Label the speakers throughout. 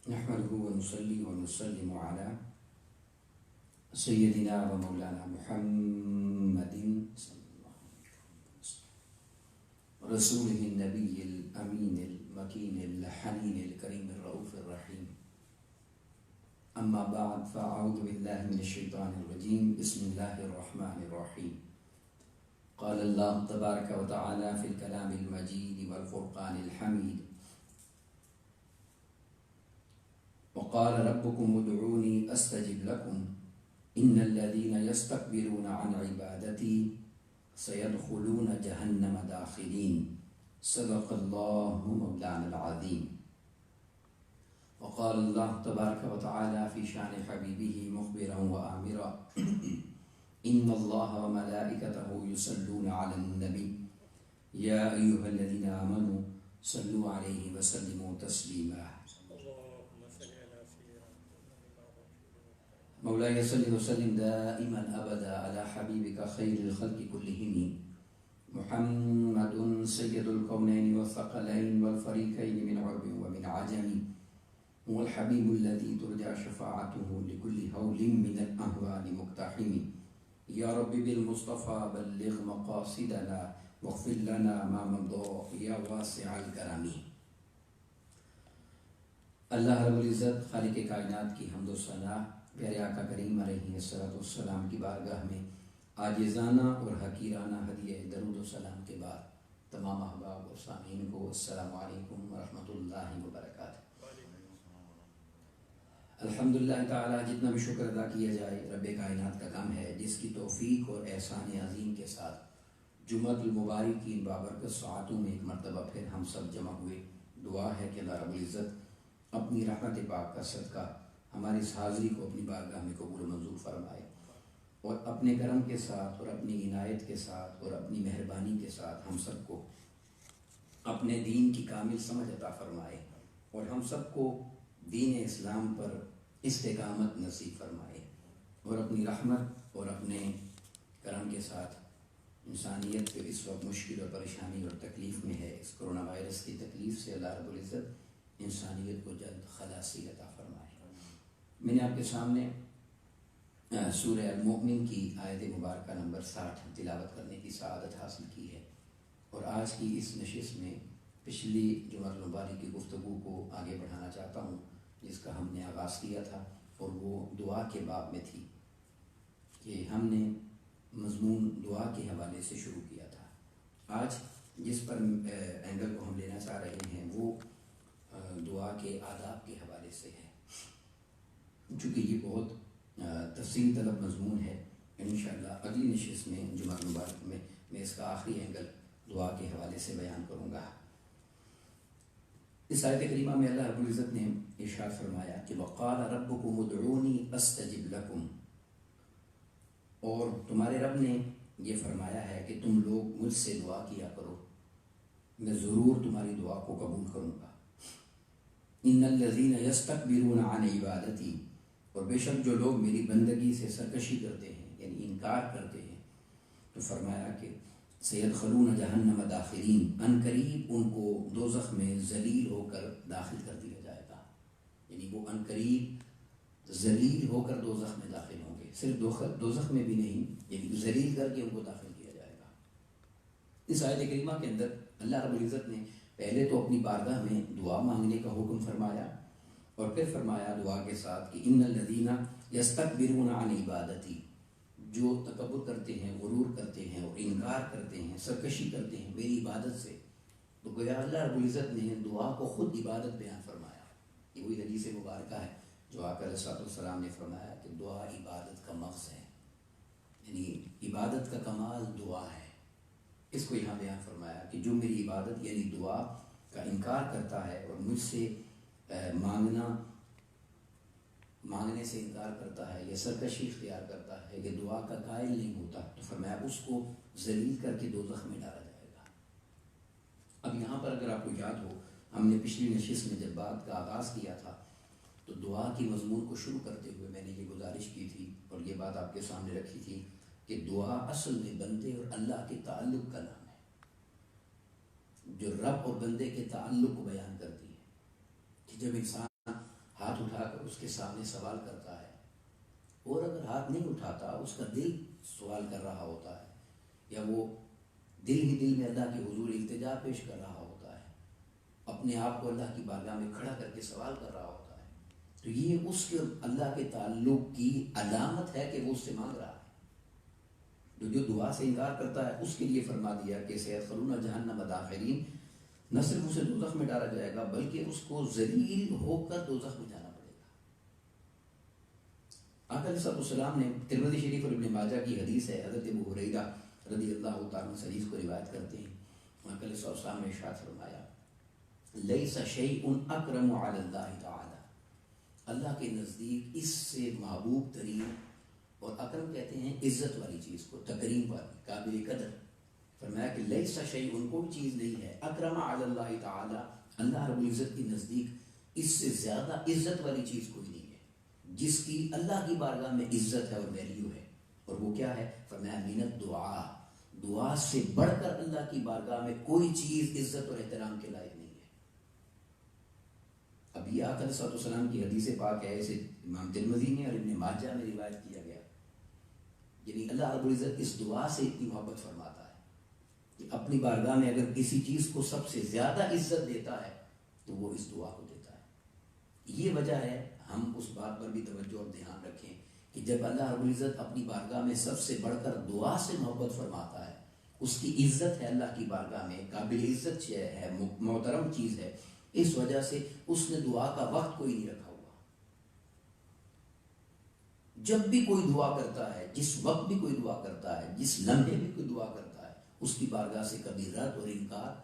Speaker 1: نحمده ونصلي ونسلم على سيدنا ومولانا محمد رسوله النبي الأمين المكين الحنين الكريم الرؤوف الرحيم. أما بعد فأعوذ بالله من الشيطان الرجيم. بسم الله الرحمن الرحيم. قال الله تبارك وتعالى في الكلام المجيد والفرقان الحميد: وقال ربكم ادعوني استجب لكم ان الذين يستكبرون عن عبادتي سيدخلون جهنم داخلين. صدق الله مولانا العظيم. وقال الله تبارك وتعالى في شان حبيبه مخبرا وآمرا: ان الله وملائكته يصلون على النبي يا ايها الذين آمنوا صلوا عليه وسلموا تسليما. مولاي صل وسلم دائما ابدا على حبيبك خير الخلق كلهم محمد سيد الكونين والثقلين والفريقين من عرب ومن عجم، هو الحبيب الذي ترجى شفاعته لكل هول من الأهوال مقتحم. يا رب بالمصطفى بلغ مقاصدنا واغفر لنا ما مضى يا واسع الكرم. اللہ رب العزت خالق کائنات کی حمد و ثنا پیارے آقا کریم علیہ الصلوۃ والسلام کی بارگاہ میں عاجزانہ اور حقیرانہ ہدیہ درود و سلام کے بعد تمام احباب اور سامعین کو السلام علیکم ورحمۃ اللہ وبرکاتہ. الحمدللہ تعالی جتنا بھی شکر ادا کیا جائے رب کائنات کا کم ہے، جس کی توفیق اور احسان عظیم کے ساتھ جمعۃ المبارک کی ان بابرکت ساعتوں میں ایک مرتبہ پھر ہم سب جمع ہوئے. دعا ہے کہ اللہ رب العزت اپنی رحمت پاک کا صدقہ ہماری اس حاضری کو اپنی بارگاہ میں قبول و منظور فرمائے، اور اپنے کرم کے ساتھ اور اپنی عنایت کے ساتھ اور اپنی مہربانی کے ساتھ ہم سب کو اپنے دین کی کامل سمجھ عطا فرمائے، اور ہم سب کو دین اسلام پر استقامت نصیب فرمائے، اور اپنی رحمت اور اپنے کرم کے ساتھ انسانیت جو اس وقت مشکل اور پریشانی اور تکلیف میں ہے، اس کرونا وائرس کی تکلیف سے اللہ رب العزت انسانیت کو جلد خلاصی عطا فرمائے. میں نے آپ کے سامنے سورہ المؤمن کی آیت مبارکہ نمبر 60 تلاوت کرنے کی سعادت حاصل کی ہے، اور آج کی اس نشست میں پچھلی جمعہ المبارک کی گفتگو کو آگے بڑھانا چاہتا ہوں، جس کا ہم نے آغاز کیا تھا، اور وہ دعا کے باب میں تھی کہ ہم نے مضمون دعا کے حوالے سے شروع کیا تھا. آج جس پر اینگل کو ہم لینا چاہ رہے ہیں وہ دعا کے آداب کے حوالے سے ہے. چونکہ یہ بہت تفصیل طلب مضمون ہے، انشاءاللہ اگلی نشست میں جمعہ مبارک میں اس کا آخری اینگل دعا کے حوالے سے بیان کروں گا. اس آیت کریمہ میں اللہ رب العزت نے ارشاد فرمایا کہ وقال ربکم ادعونی استجب لکم، اور تمہارے رب نے یہ فرمایا ہے کہ تم لوگ مجھ سے دعا کیا کرو، میں ضرور تمہاری دعا کو قبول کروں گا. ان الذین یستکبرون عن عبادتی، اور بے شک جو لوگ میری بندگی سے سرکشی کرتے ہیں یعنی انکار کرتے ہیں، تو فرمایا کہ سیدخلون جہنم داخلین، ان قریب ان کو دوزخ میں ذلیل ہو کر داخل کر دیا جائے گا. یعنی وہ ان قریب ذلیل ہو کر دوزخ میں داخل ہوں گے، صرف دوزخ میں بھی نہیں، یعنی ذلیل کر کے ان کو داخل کیا جائے گا. اس آیت کریمہ کے اندر اللہ رب العزت نے پہلے تو اپنی بارگاہ میں دعا مانگنے کا حکم فرمایا، اور پھر فرمایا دعا کے ساتھ کہ ان الذین یستکبرون عن عبادتی، جو تکبر کرتے ہیں، غرور کرتے ہیں اور انکار کرتے ہیں، سرکشی کرتے ہیں میری عبادت سے. تو گویا اللہ رب العزت نے دعا کو خود عبادت بیان فرمایا. یہ وہی حدیث مبارکہ ہے جو آقا علیہ السلام نے فرمایا کہ دعا عبادت کا مغز ہے، یعنی عبادت کا کمال دعا ہے. اس کو یہاں بیان فرمایا کہ جو میری عبادت یعنی دعا کا انکار کرتا ہے اور مجھ سے مانگنے سے انکار کرتا ہے یا سرکشی اختیار کرتا ہے یا دعا کا قائل نہیں ہوتا، تو فرمایا اس کو ذلیل کر کے دوزخ میں ڈالا جائے گا. اب یہاں پر اگر آپ کو یاد ہو، ہم نے پچھلی نشست میں جب بات کا آغاز کیا تھا تو دعا کی مضمون کو شروع کرتے ہوئے میں نے یہ گزارش کی تھی اور یہ بات آپ کے سامنے رکھی تھی کہ دعا اصل میں بندے اور اللہ کے تعلق کا نام ہے، جو رب اور بندے کے تعلق کو بیان کرتی ہے. کہ جب انسان اس کے سامنے سوال کرتا ہے، اور اگر ہاتھ نہیں اٹھاتا اس کا دل سوال کر رہا ہوتا ہے، یا وہ دل ہی دل میں اللہ کے حضور التجا پیش کر رہا ہوتا ہے، اپنے آپ کو اللہ کی بارگاہ میں کھڑا کر کے سوال کر رہا ہوتا ہے، تو یہ اس کے اللہ کے تعلق کی علامت ہے کہ وہ اس سے مانگ رہا ہے۔ جو دعا سے انکار کرتا ہے اس کے لیے فرما دیا کہ سیدخلون جہنم داخرین، نہ صرف اسے دوزخ میں ڈالا جائے گا بلکہ اس کو ذلیل ہو کر دوزخ میں جانا پڑے گا۔ آقا علیہ السلام نے ترمذی شریف اور ابن ماجہ کی حدیث ہے، حضرت ابو ہریرہ رضی اللہ تعالیٰ عنہ حدیث کو روایت کرتے ہیں، آقا علیہ السلام نے ارشاد فرمایا لیس شیء اکرم علی اللہ تعالی، اللہ کے نزدیک اس سے محبوب ترین، اور اکرم کہتے ہیں عزت والی چیز کو، تکریم والی، قابل قدر، فرمایا کہ لیس شیء، کوئی چیز نہیں ہے، اکرم علی اللہ تعالی، اللہ رب العزت کے نزدیک اس سے زیادہ عزت والی چیز کوئی نہیں ہے، جس کی اللہ کی بارگاہ میں عزت ہے اور ویلیو ہے، اور وہ کیا ہے؟ فرمایا منت دعا، دعا سے بڑھ کر اللہ کی بارگاہ میں کوئی چیز عزت اور احترام کے لائق نہیں ہے۔ اب یہ آقا علیہ السلام کی حدیث پاک ہے، اسے امام ترمذی نے اور ابن ماجہ میں روایت کیا گیا، یعنی اللہ رب العزت اس دعا سے اتنی محبت فرماتا ہے کہ اپنی بارگاہ میں اگر کسی چیز کو سب سے زیادہ عزت دیتا ہے تو وہ اس دعا کو دیتا ہے۔ یہ وجہ ہے ہم اس بات پر بھی توجہ اور دھیان رکھیں کہ جب اللہ رب العزت اپنی بارگاہ میں سب سے بڑھ کر دعا سے محبت فرماتا ہے، اس کی عزت ہے اللہ کی بارگاہ میں، قابل عزت ہے، محترم چیز ہے، اس وجہ سے اس نے دعا کا وقت کوئی نہیں رکھا ہوا۔ جب بھی کوئی دعا کرتا ہے، جس وقت بھی کوئی دعا کرتا ہے، جس لمحے بھی کوئی دعا کرتا ہے، اس کی بارگاہ سے کبھی رد اور انکار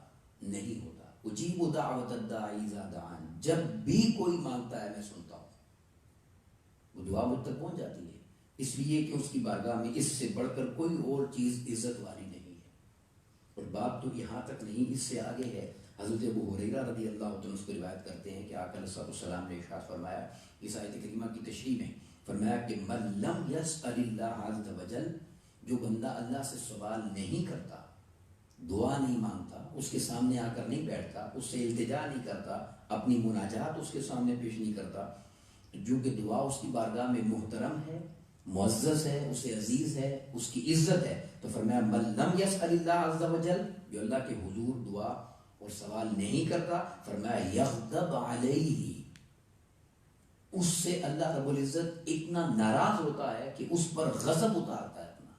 Speaker 1: نہیں ہوتا۔ اجیب دعوت الداعی اذا دعان، جب بھی کوئی مانگتا ہے میں سنتا ہوں، وہ دعا مجھ تک پہنچ جاتی ہے، اس لیے کہ اس کی بارگاہ میں اس سے بڑھ کر کوئی اور چیز عزت والی نہیں ہے۔ اور بات تو یہاں تک نہیں، اس سے آگے ہے۔ حضرت ابو ہریرہ رضی اللہ عنہ اس کو روایت کرتے ہیں کہ آقا علیہ السلام نے ارشاد فرمایا اس آیت کریمہ کی تشریح میں، فرمایا کہ من لم یسأل اللہ عز وجل، جو بندہ اللہ سے سوال نہیں کرتا، دعا نہیں مانگتا، اس کے سامنے آ کر نہیں بیٹھتا، اس سے التجا نہیں کرتا، اپنی مناجات اس کے سامنے پیش نہیں کرتا، جو کہ دعا اس کی بارگاہ میں محترم ہے، معزز ہے، اسے عزیز ہے، اس کی عزت ہے، تو فرمایا من لم یسأل اللہ عز وجل، جو اللہ کے حضور دعا اور سوال نہیں کرتا، فرمایا یغضب علیہ، اس سے اللہ رب العزت اتنا ناراض ہوتا ہے کہ اس پر غضب اتارتا ہے، اپنا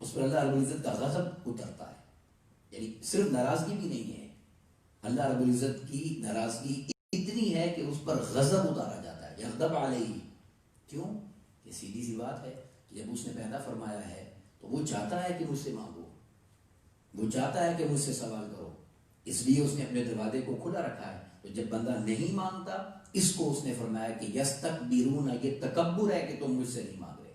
Speaker 1: اس پر اللہ رب العزت کا غضب اترتا ہے، یعنی صرف ناراضگی بھی نہیں ہے، اللہ رب العزت کی ناراضگی اتنی ہے کہ اس پر غضب اتارا جاتا ہے، یغضب علیہ۔ کیوں؟ یہ سیدھی سی بات ہے کہ جب اس نے پیدا فرمایا ہے تو وہ چاہتا ہے کہ مجھ سے مانگو، وہ چاہتا ہے کہ مجھ سے سوال کرو، اس لیے اس نے اپنے دروازے کو کھلا رکھا ہے۔ تو جب بندہ نہیں مانگتا، اس کو اس نے فرمایا کہ یستکبرون، یہ تکبر ہے کہ تم مجھ سے نہیں مانگ رہے۔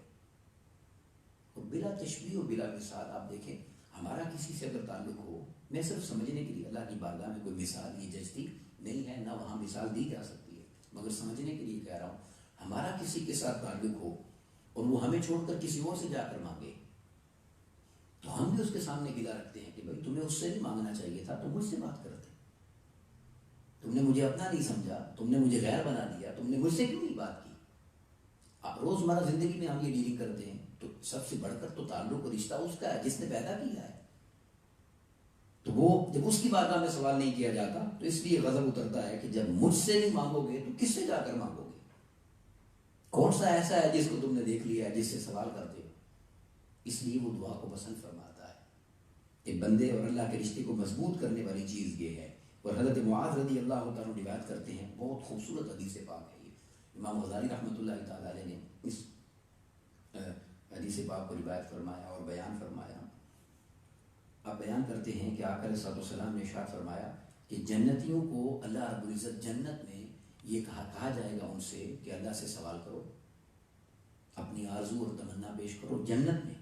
Speaker 1: اور بلا تشبیہ و بلا مثال آپ دیکھیں، ہمارا کسی سے اگر تعلق ہو، میں صرف سمجھنے کے لیے، اللہ کی بارگاہ میں کوئی مثال یہ جچتی نہیں ہے، نہ وہاں مثال دی جا سکتی ہے، مگر سمجھنے کے لیے کہہ رہا ہوں، ہمارا کسی کے ساتھ تعلق ہو اور وہ ہمیں چھوڑ کر کسی اور سے جا کر مانگے، تو ہم بھی اس کے سامنے گلا رکھتے ہیں کہ بھائی تمہیں اس سے نہیں مانگنا چاہیے تھا، تم مجھ سے بات کرتے، تم نے مجھے اپنا نہیں سمجھا، تم نے مجھے غیر بنا دیا، تم نے مجھ سے کیوں نہیں بات کی۔ روزمرہ زندگی میں ہم یہ ڈیلنگ کرتے ہیں، تو سب سے بڑھ کر تو تعلق اور رشتہ اس کا ہے جس نے پیدا کیا ہے، تو وہ جب اس کی بارگاہ میں سوال نہیں کیا جاتا تو اس لیے غضب اترتا ہے کہ جب مجھ سے نہیں مانگو گے تو کس سے جا کر مانگو گے؟ کون سا ایسا ہے جس کو تم نے دیکھ لیا ہے جس سے سوال کرتے ہو؟ اس لیے وہ دعا کو پسند فرماتا ہے کہ بندے اور اللہ کے رشتے کو مضبوط کرنے والی چیز یہ ہے۔ اور حضرت معاذ رضی اللہ تعالیٰ روایت کرتے ہیں، بہت خوبصورت حدیث پاک ہے یہ، امام غزالی رحمۃ اللہ تعالیٰ علیہ نے اس حدیث پاک کو روایت فرمایا اور بیان فرمایا۔ آپ بیان کرتے ہیں کہ آقا علیہ السلام نے ارشاد فرمایا کہ جنتیوں کو اللہ رب العزت جنت میں یہ کہا جائے گا ان سے کہ اللہ سے سوال کرو، اپنی آرزو اور تمنا پیش کرو جنت میں،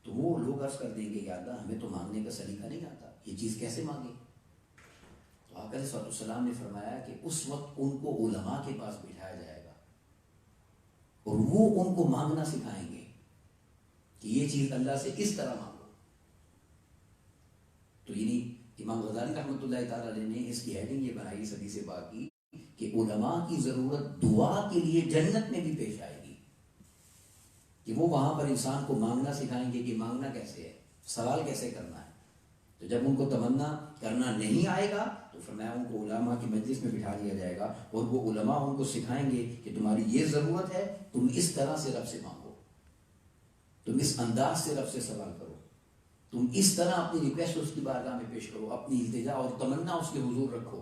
Speaker 1: تو وہ لوگ عرض کر دیں گے یا اللہ ہمیں تو مانگنے کا سلیقہ نہیں آتا، یہ چیز کیسے مانگے؟ تو آقا علیہ السلام نے فرمایا کہ اس وقت ان کو علماء کے پاس بٹھایا جائے گا اور وہ ان کو مانگنا سکھائیں گے کہ یہ چیز اللہ سے اس طرح مانگو۔ تو یعنی امام غزالی رحمۃ اللہ تعالیٰ علیہ نے اس کی ہیڈنگ یہ بنائی اس حدیث پاک کی کہ علماء کی ضرورت دعا کے لیے جنت میں بھی پیش آئے گی، کہ وہ وہاں پر انسان کو مانگنا سکھائیں گے کہ مانگنا کیسے ہے، سوال کیسے کرنا ہے۔ تو جب ان کو تمنا کرنا نہیں آئے گا تو فرمایا ان کو علماء کی مجلس میں بٹھا دیا جائے گا، اور وہ علماء ان کو سکھائیں گے کہ تمہاری یہ ضرورت ہے، تم اس طرح سے رب سے مانگو، تم اس انداز سے رب سے سوال کرو، تم اس طرح اپنی ریکویسٹ اس کی بارگاہ میں پیش کرو، اپنی التجا اور تمنا اس کے حضور رکھو۔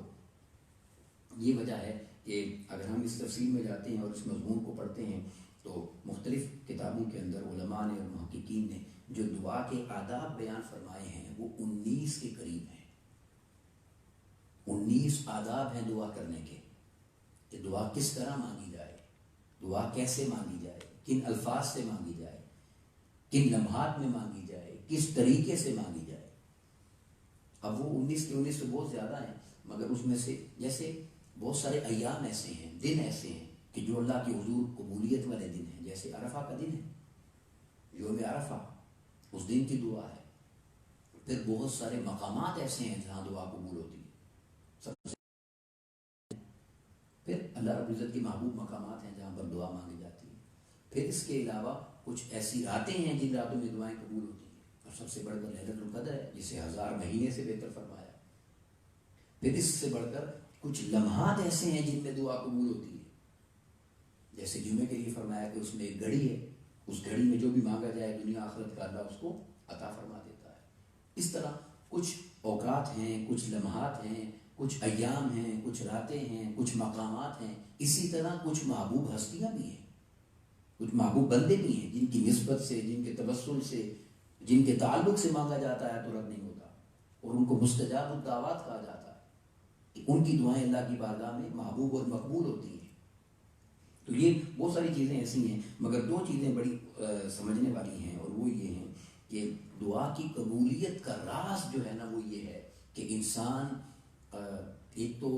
Speaker 1: یہ وجہ ہے کہ اگر ہم اس تفصیل میں جاتے ہیں اور اس مضمون کو پڑھتے ہیں تو مختلف کتابوں کے اندر علماء نے اور محققین نے جو دعا کے آداب بیان فرمائے ہیں وہ 19 کے قریب ہیں۔ 19 آداب ہیں دعا کرنے کے، کہ دعا کس طرح مانگی جائے، دعا کیسے مانگی جائے، کن الفاظ سے مانگی جائے، کن لمحات میں مانگی جائے، کس طریقے سے مانگی جائے۔ اب وہ 19 کے 19 تو بہت زیادہ ہیں، مگر اس میں سے جیسے بہت سارے ایام ایسے ہیں، دن ایسے ہیں کہ جو اللہ کے حضور قبولیت والے دن ہیں، جیسے عرفہ کا دن ہے، یوم عرفہ، اس دن کی دعا ہے۔ پھر بہت سارے مقامات ایسے ہیں جہاں دعا قبول ہوتی ہے، سب سے پھر اللہ رب العزت کے محبوب مقامات ہیں جہاں پر دعا مانگی جاتی ہے۔ پھر اس کے علاوہ کچھ ایسی راتیں ہیں جن راتوں میں دعائیں قبول ہوتی ہیں، اور سب سے بڑھ کر لیلۃ القدر ہے جسے 1000 مہینے سے بہتر فرمایا۔ پھر اس سے بڑھ کر کچھ لمحات ایسے ہیں جن میں دعا قبول ہوتی ہے، جیسے جمعے کے لیے فرمایا کہ اس میں ایک گھڑی ہے، اس گھڑی میں جو بھی مانگا جائے دنیا آخرت کا اللہ اس کو عطا فرما دیتا ہے۔ اس طرح کچھ اوقات ہیں، کچھ لمحات ہیں، کچھ ایام ہیں، کچھ راتیں ہیں، کچھ مقامات ہیں۔ اسی طرح کچھ محبوب ہستیاں بھی ہیں، کچھ محبوب بندے بھی ہیں جن کی نسبت سے، جن کے تبسل سے، جن کے تعلق سے مانگا جاتا ہے تو رد نہیں ہوتا، اور ان کو مستجاب الدعوات کہا جاتا ہے کہ ان کی دعائیں اللہ کی بارگاہ میں محبوب اور مقبول ہوتی ہیں۔ تو یہ بہت ساری چیزیں ایسی ہیں، مگر دو چیزیں بڑی سمجھنے والی ہیں، اور وہ یہ ہیں کہ دعا کی قبولیت کا راز جو ہے نا وہ یہ ہے کہ انسان ایک تو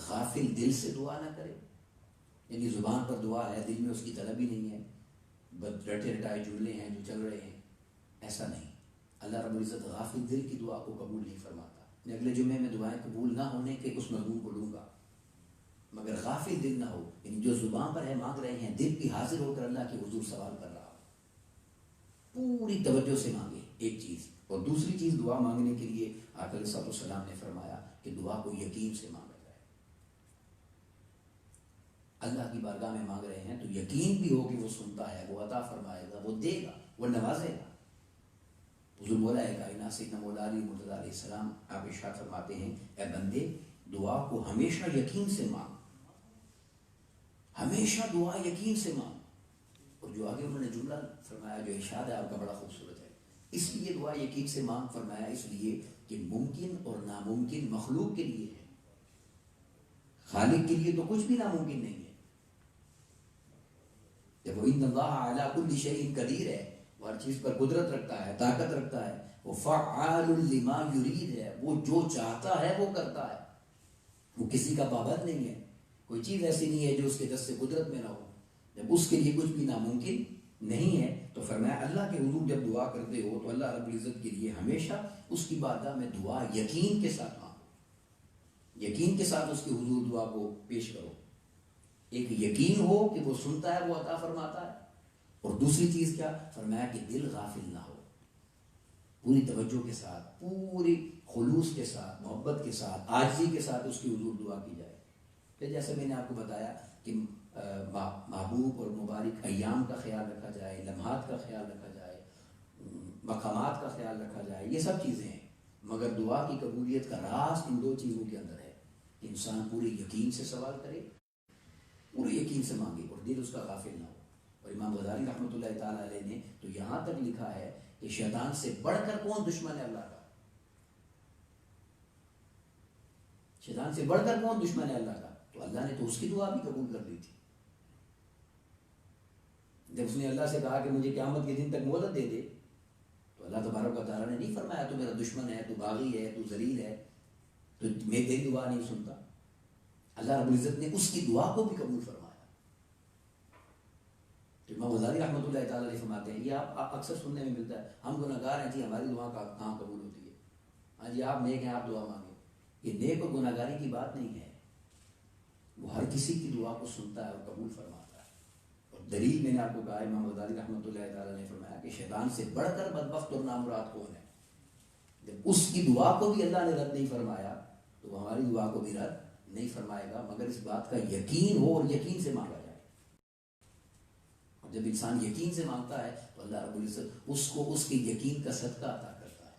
Speaker 1: غافل دل سے دعا نہ کرے، یعنی زبان پر دعا ہے، دل میں اس کی طلب ہی نہیں ہے، بس رٹے رٹائے جملے ہیں جو چل رہے ہیں، ایسا نہیں۔ اللہ رب العزت غافل دل کی دعا کو قبول نہیں فرماتا۔ میں اگلے جمعے میں دعائیں قبول نہ ہونے کے اس مضمون کو لوں گا، مگر غافل دل نہ ہو، یعنی جو زبان پر ہے مانگ رہے ہیں، دل بھی حاضر ہو کر اللہ کے حضور سوال کر رہا ہو، پوری توجہ سے مانگے، ایک چیز۔ اور دوسری چیز، دعا مانگنے کے لیے آقا علیہ السلام نے فرمایا کہ دعا کو یقین سے مانگا جائے۔ اللہ کی بارگاہ میں مانگ رہے ہیں تو یقین بھی ہو کہ وہ سنتا ہے، وہ عطا فرمائے گا، وہ دے گا، وہ نوازے گا۔ حضور مولا کائنات سیدنا مولا علی مرتضی علیہ السلام آپ ارشاد فرماتے ہیں، اے بندے دعا کو ہمیشہ یقین سے مانگ، ہمیشہ دعا یقین سے مانگ۔ اور جو آگے انہوں نے جملہ فرمایا جو ارشاد ہے آپ کا بڑا خوبصورت ہے، اس لیے دعا یقین سے مانگ فرمایا، اس لیے کہ ممکن اور ناممکن مخلوق کے لیے ہے، خالق کے لیے تو کچھ بھی ناممکن نہیں ہے۔ جب وہ ان اللہ علی کل شیء قدیر ہے، وہ ہر چیز پر قدرت رکھتا ہے، طاقت رکھتا ہے، وہ فعال لما یرید ہے، وہ جو چاہتا ہے وہ کرتا ہے، وہ کسی کا پابند نہیں ہے، کوئی چیز ایسی نہیں ہے جو اس کے دست سے قدرت میں نہ ہو۔ جب اس کے لیے کچھ بھی ناممکن نہیں ہے تو فرمایا اللہ کے حضور جب دعا کرتے ہو تو اللہ رب العزت کے لیے ہمیشہ اس کی بارگاہ میں دعا یقین کے ساتھ مانگو، یقین کے ساتھ اس کے حضور دعا کو پیش کرو۔ ایک یقین ہو کہ وہ سنتا ہے، وہ عطا فرماتا ہے، اور دوسری چیز کیا فرمایا کہ دل غافل نہ ہو، پوری توجہ کے ساتھ، پوری خلوص کے ساتھ، محبت کے ساتھ، عاجزی کے ساتھ اس کی حضور دعا کی جائے۔ پھر جیسے میں نے آپ کو بتایا کہ محبوب اور مبارک ایام کا خیال رکھا جائے، لمحات کا خیال رکھا جائے، مقامات کا خیال رکھا جائے، یہ سب چیزیں ہیں، مگر دعا کی قبولیت کا راز ان دو چیزوں کے اندر ہے کہ انسان پورے یقین سے سوال کرے، پورے یقین سے مانگے، اور دل اس کا غافل نہ ہو۔ اور امام غزالی رحمۃ اللہ تعالیٰ علیہ نے تو یہاں تک لکھا ہے کہ شیطان سے بڑھ کر کون دشمن ہے اللہ کا، شیطان سے بڑھ کر کون دشمن ہے اللہ کا، تو اللہ نے تو اس کی دعا بھی قبول کر دی تھی۔ جب اس نے اللہ سے کہا کہ مجھے قیامت کے دن تک مہلت دے دے، تو اللہ تبارک و تعالیٰ نے نہیں فرمایا تو میرا دشمن ہے، تو باغی ہے، تو ذلیل ہے، تو میں تیری دعا نہیں سنتا۔ اللہ رب العزت نے اس کی دعا کو بھی قبول فرمایا۔ تو امام غزالی رحمۃ اللہ تعالیٰ علیہ فرماتے ہیں، یہ آپ اکثر سننے میں ملتا ہے، ہم گناہگار ہیں جی، ہماری دعا کہاں قبول ہوتی ہے، ہاں جی آپ نیک ہیں آپ دعا مانگیں۔ یہ نیک اور گناہگاری کی بات نہیں ہے، وہ ہر کسی کی دعا کو سنتا ہے اور قبول فرماتا ہے. اور دلیل میں نے آپ کو کہا، امام غزالی رحمۃ اللہ تعالیٰ نے فرمایا کہ شیطان سے بڑھ کر بدبخت اور نامراد کون ہے؟ جب اس کی دعا کو بھی اللہ نے رد نہیں فرمایا تو وہ ہماری دعا کو بھی رد نہیں فرمائے گا، مگر اس بات کا یقین ہو اور یقین سے مانگا جائے. اور جب انسان یقین سے مانگتا ہے تو اللہ رب العزت اس کو اس کے یقین کا صدقہ عطا کرتا ہے،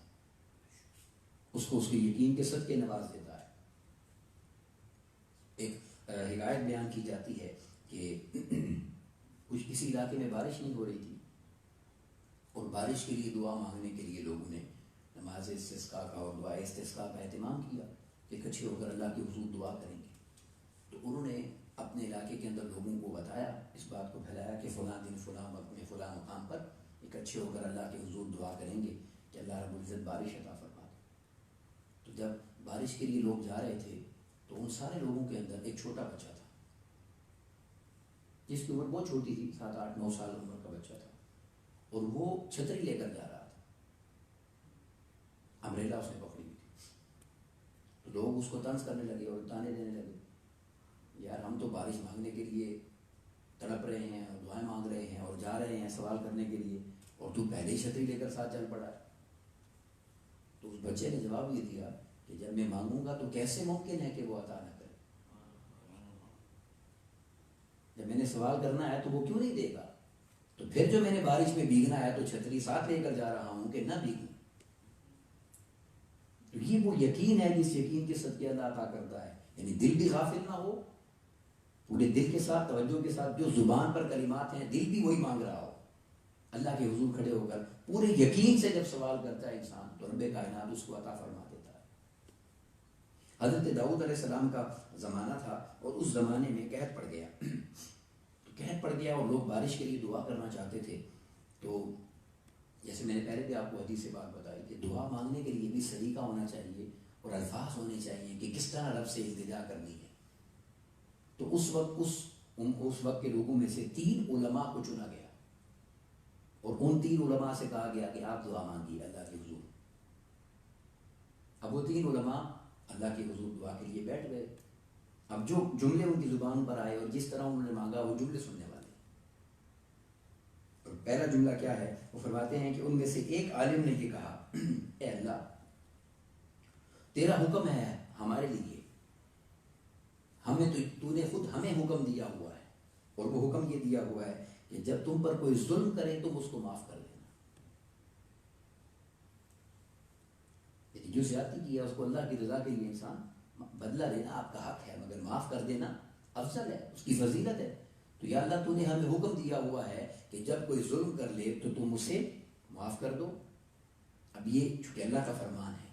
Speaker 1: اس کو اس کے یقین کے صدقے نواز دیتا ہے. ایک حکایت بیان کی جاتی ہے کہ کچھ کسی علاقے میں بارش نہیں ہو رہی تھی اور بارش کے لیے دعا مانگنے کے لیے لوگوں نے نماز استسقاء کا اور دعا استسقاء کا اہتمام کیا کہ اکٹھے ہو کر اللہ کے حضور دعا کریں گے. تو انہوں نے اپنے علاقے کے اندر لوگوں کو بتایا، اس بات کو پھیلایا کہ فلاں دن فلاں وقت میں فلاں مقام پر اکٹھے ہو کر اللہ کے حضور دعا کریں گے کہ اللہ رب العزت بارش عطا فرما دے. تو جب بارش کے لیے لوگ جا رہے تھے تو ان سارے لوگوں کے اندر ایک چھوٹا بچہ تھا جس کی عمر بہت چھوٹی تھی، 7 8 9 سال عمر کا بچہ تھا، اور وہ چھتری لے کر جا رہا تھا، امبریلا اس نے پکڑی ہوئی تھی. تو لوگ اس کو طنز کرنے لگے اور تانے دینے لگے، یار ہم تو بارش مانگنے کے لیے تڑپ رہے ہیں اور دعائیں مانگ رہے ہیں اور جا رہے ہیں سوال کرنے کے لیے، اور تو پہلے ہی چھتری لے کر ساتھ چل پڑا ہے. تو اس بچے نے جواب یہ دیا کہ جب میں مانگوں گا تو کیسے ممکن ہے کہ وہ عطا نہ کرے؟ جب میں نے سوال کرنا ہے تو وہ کیوں نہیں دے گا؟ تو پھر جو میں نے بارش میں بھیگنا ہے تو چھتری ساتھ لے کر جا رہا ہوں کہ نہ بھیگوں. تو یہ وہ یقین ہے جس یقین کے صدقے اللہ عطا کرتا ہے. یعنی دل بھی غافل نہ ہو، پورے دل کے ساتھ توجہ کے ساتھ جو زبان پر کلمات ہیں دل بھی وہی مانگ رہا ہو، اللہ کے حضور کھڑے ہو کر پورے یقین سے جب سوال کرتا ہے انسان تو رب کائنات اس کو عطا فرما دیتا ہے. حضرت داؤد علیہ السلام کا زمانہ تھا اور اس زمانے میں قحط پڑ گیا. تو قحط پڑ گیا اور لوگ بارش کے لیے دعا کرنا چاہتے تھے. تو جیسے میں نے پہلے بھی آپ کو حدیث سے بات بتائی کہ دعا مانگنے کے لیے بھی سلیقہ ہونا چاہیے اور الفاظ ہونے چاہیے کہ کس طرح رب سے التجا کرنی ہے. تو اس وقت کے لوگوں میں سے 3 علماء کو چنا گیا اور ان 3 علماء سے کہا گیا کہ آپ دعا مانگیے اللہ کے حضور. اب وہ 3 علماء اللہ کے حضور دعا کے لیے بیٹھ گئے. اب جو جملے ان کی زبان پر آئے اور جس طرح انہوں نے مانگا وہ جملے سننے والے. اور پہلا جملہ کیا ہے؟ وہ فرماتے ہیں کہ ان میں سے ایک عالم نے یہ کہا، اے اللہ تیرا حکم ہے ہمارے لیے، تو نے خود ہمیں حکم دیا ہوا ہے، اور وہ حکم یہ دیا ہوا ہے کہ جب تم پر کوئی ظلم کرے تم اس کو معاف کر دینا. جو زیادتی کی ہے اس کو اللہ کی رضا کے لیے انسان بدلہ لینا آپ کا حق ہے، مگر معاف کر دینا افضل ہے، اس کی فضیلت ہے. تو یا اللہ تو نے ہمیں حکم دیا ہوا ہے کہ جب کوئی ظلم کر لے تو تم اسے معاف کر دو. اب یہ چونکہ اللہ کا فرمان ہے،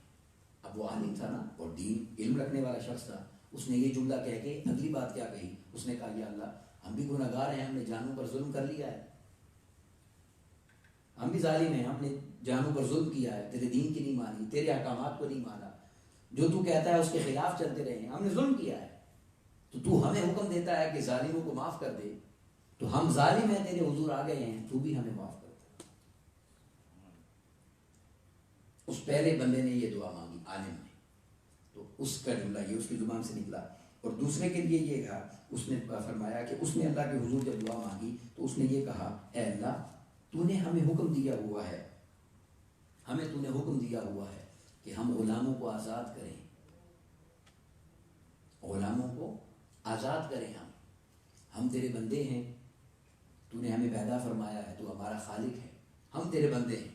Speaker 1: اب وہ عالم تھا نا اور دین علم رکھنے والا شخص تھا، اس نے یہ جملہ کہہ کے اگلی بات کیا کہی؟ اس نے کہا یا اللہ ہم بھی گناہگار ہیں، ہم نے جانوں پر ظلم کر لیا ہے، ہم بھی ظالم ہیں، ہم نے جانوں پر ظلم کیا ہے، تیرے دین کی نہیں مانی، تیرے احکامات کو نہیں مانا، جو تو کہتا ہے اس کے خلاف چلتے رہے ہیں، ہم نے ظلم کیا ہے. تو ہمیں حکم دیتا ہے کہ ظالموں کو معاف کر دے، تو ہم ظالم ہیں، تیرے حضور آ گئے ہیں، تو بھی ہمیں معاف کر دے. اس پہلے بندے نے یہ دعا مانگی عالم نے، تو اس کا جملہ یہ اس کی زبان سے نکلا. اور دوسرے کے لیے یہ کہا، اس نے فرمایا کہ اس نے اللہ کے حضور جب دعا مانگی تو اس نے یہ کہا، اے اللہ تو نے ہمیں حکم دیا ہوا ہے، ہمیں تو نے حکم دیا ہوا ہے کہ ہم غلاموں کو آزاد کریں، غلاموں کو آزاد کریں. ہم تیرے بندے ہیں، تو نے ہمیں پیدا فرمایا ہے، تو ہمارا خالق ہے، ہم تیرے بندے ہیں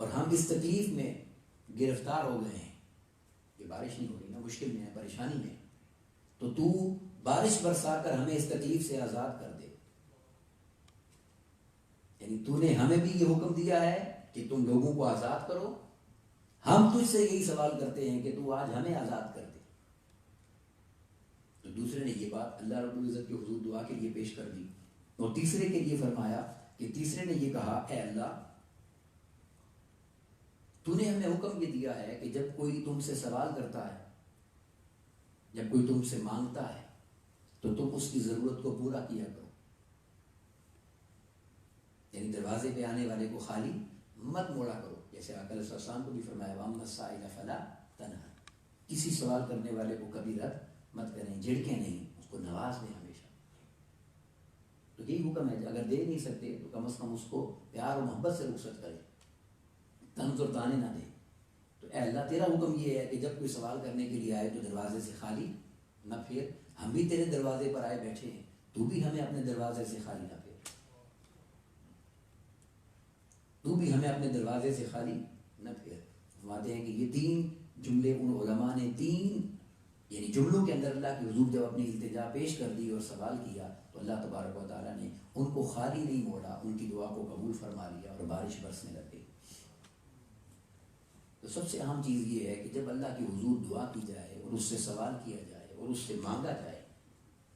Speaker 1: اور ہم اس تکلیف میں گرفتار ہو گئے ہیں. یہ بارش نہیں ہو رہی نا، مشکل میں ہے، پریشانی میں، تو بارش برسا کر ہمیں اس تکلیف سے آزاد کر دے. یعنی تو نے ہمیں بھی یہ حکم دیا ہے کہ تم لوگوں کو آزاد کرو، ہم تجھ سے یہی سوال کرتے ہیں کہ تو آج ہمیں آزاد کر دے. تو دوسرے نے یہ بات اللہ رب العزت کے حضور دعا کے لیے پیش کر دی. اور تیسرے کے لیے فرمایا کہ تیسرے نے یہ کہا، اے اللہ تو نے ہمیں حکم یہ دیا ہے کہ جب کوئی تم سے سوال کرتا ہے، جب کوئی تم سے مانگتا ہے تو تم اس کی ضرورت کو پورا کیا کرو. یعنی دروازے پہ آنے والے کو خالی مت موڑا کرو، جیسے آقا علیہ السلام کو بھی فرمایا وَأَمَّا السَّائِلَ فَلَا تَنْهَرْ، کسی سوال کرنے والے کو کبھی رد مت کریں، جھڑکیں نہیں، اس کو کو نواز دیں ہمیشہ. تو یہی حکم ہے، اگر دے نہیں سکتے تو کم از کم اس کو پیار و محبت سے رخصت کریں، طنز اور طعنے نہ دیں. تو اے اللہ تیرا حکم یہ ہے کہ جب کوئی سوال کرنے کے لیے آئے تو دروازے سے خالی نہ پھیر. ہم بھی تیرے دروازے پر آئے بیٹھے ہیں، تو بھی ہمیں اپنے دروازے سے خالی نہ پھیر. تو بھی ہمیں اپنے دروازے سے خالی نہ پھیر. فرماتے ہیں کہ یہ 3 جملے ان علماء نے 3 یعنی جملوں کے اندر اللہ کی حضور جب اپنی التجا پیش کر دی اور سوال کیا تو اللہ تبارک و تعالیٰ نے ان کو خالی نہیں موڑا، ان کی دعا کو قبول فرما لیا اور بارش برسنے لگ گئی. تو سب سے اہم چیز یہ ہے کہ جب اللہ کی حضور دعا کی جائے اور اس سے سوال کیا جائے اور اس سے مانگا جائے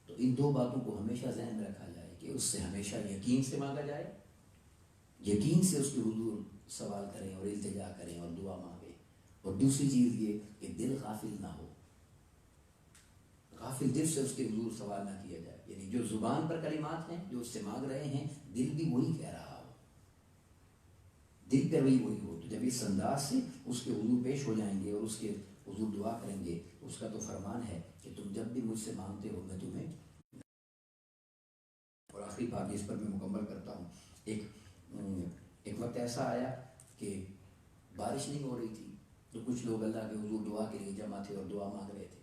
Speaker 1: تو ان 2 باتوں کو ہمیشہ ذہن میں رکھا جائے کہ اس سے ہمیشہ یقین سے مانگا جائے، یقین سے اس کی حضور سوال کریں اور التجا کریں اور دعا مانگیں. اور دوسری چیز یہ کہ دل غافل نہ ہو، غافل دل سے اس کے حضور سوال نہ کیا جائے. یعنی جو زبان پر کلمات ہیں جو اس سے مانگ رہے ہیں دل بھی وہی کہہ رہا ہو، دل پر وہی ہو. تو جب اس انداز سے اس کے حضور پیش ہو جائیں گے اور اس کے حضور دعا کریں گے تو اس کا تو فرمان ہے کہ تم جب بھی مجھ سے مانگتے ہو میں تمہیں. اور آخری بات اس پر میں مکمل کرتا ہوں. ایک وقت ایسا آیا کہ بارش نہیں ہو رہی تھی تو کچھ لوگ اللہ کے حضور دعا کے لیے جمع تھے اور دعا مانگ رہے تھے.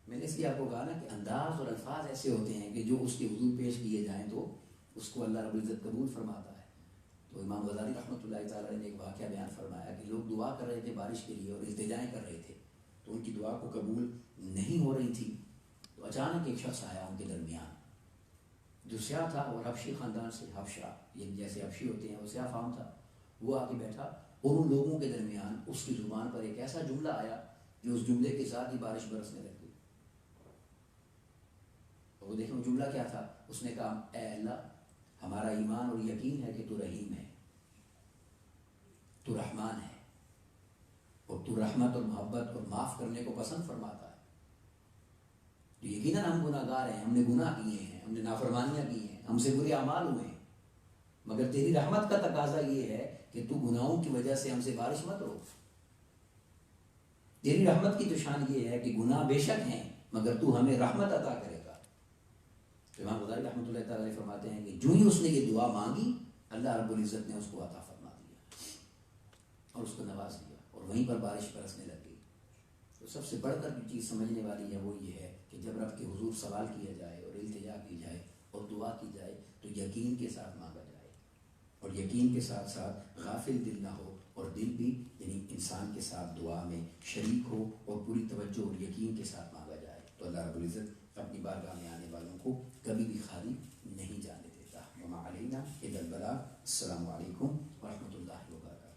Speaker 1: میں نے اس لیے آپ کو کہا نا کہ انداز اور الفاظ ایسے ہوتے ہیں کہ جو اس کے حضور پیش کیے جائیں تو اس کو اللہ رب العزت قبول فرماتا ہے. تو امام غزالی رحمۃ اللہ تعالیٰ نے ایک واقعہ بیان فرمایا کہ لوگ دعا کر رہے تھے بارش کے لیے اور التجائیں کر رہے تھے تو ان کی دعا کو قبول نہیں ہو رہی تھی. تو اچانک ایک شخص آیا ان کے درمیان جو سیاہ تھا اور حبشی خاندان سے، حبشہ یہ جیسے حبشی ہوتے ہیں وہ سیاہ فام تھا. وہ آ کے بیٹھا اور ان لوگوں کے درمیان اس کی زبان پر ایک ایسا جملہ آیا کہ اس جملے کے ساتھ ہی بارش برسنے لگ گئی. تو وہ دیکھیں وہ جملہ کیا تھا. اس نے کہا اے اللہ ہمارا ایمان اور یقین ہے کہ تو رحیم ہے، تو رحمان ہے اور تو رحمت اور محبت اور معاف کرنے کو پسند فرماتا ہے. تو یقیناً ہم گناہ گار ہیں، ہم نے گناہ کیے ہیں، ہم نے نافرمانیاں کی ہیں، ہم سے برے اعمال ہوئے ہیں، مگر تیری رحمت کا تقاضا یہ ہے کہ تو گناہوں کی وجہ سے ہم سے بارش مت رو. تیری رحمت کی تو شان یہ ہے کہ گناہ بے شک ہیں مگر تو ہمیں رحمت عطا کرے گا. تو امام غزالی رحمۃ اللہ تعالیٰ علیہ فرماتے ہیں کہ جو ہی اس نے یہ دعا مانگی اللہ رب العزت نے اس کو عطا فرما دیا اور اس کو نواز دیا اور وہیں پر بارش برسنے لگ گئی. تو سب سے بڑھ کر جو چیز سمجھنے والی ہے وہ یہ ہے کہ جب رب کے حضور سوال کیا جائے اور التجا کی جائے اور دعا کی جائے تو یقین کے ساتھ مانگا جائے اور یقین کے ساتھ ساتھ غافل دل نہ ہو اور دل بھی یعنی انسان کے ساتھ دعا میں شریک ہو اور پوری توجہ اور یقین کے ساتھ مانگا جائے. تو اللہ رب العزت اپنی بارگاہ میں آنے والوں کو کبھی بھی خالی نہیں جانے دیتا. وما علینا الا البلاغ. السلام علیکم ورحمۃ اللہ وبرکاتہ.